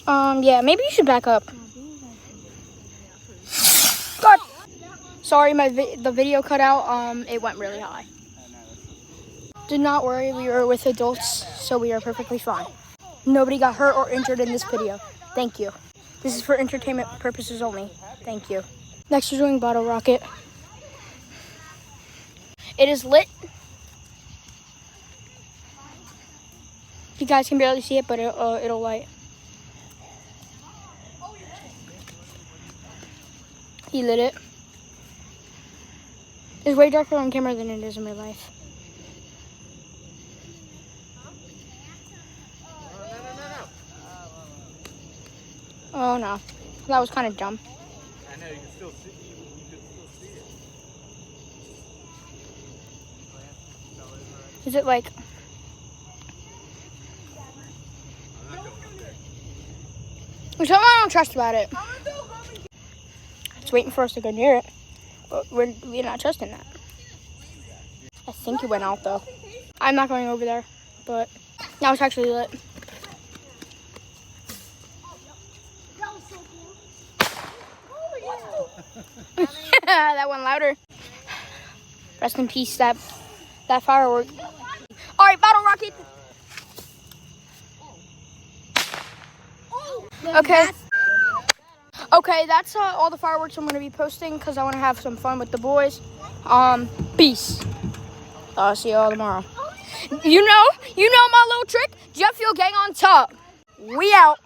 Yeah, maybe you should back up. God. Sorry, the video cut out. It went really high. Do not worry, we are with adults, so we are perfectly fine. Nobody got hurt or injured in this video. Thank you. This is for entertainment purposes only. Thank you. Next, we're doing bottle rocket. It is lit. You guys can barely see it, but it'll light. He lit it. It's way darker on camera than it is in real life. Oh no, that was kind of dumb. I know, you can still see it. Is it like... There's something I don't trust about it. It's waiting for us to go near it, but we're not trusting that. I think it went out though. I'm not going over there, but now it's actually lit. That went louder. Rest in peace, that firework. All right, bottle rocket. Okay, that's all the fireworks I'm going to be posting because I want to have some fun with the boys. Peace. See you all tomorrow. You know my little trick? Jet fuel gang on top. We out.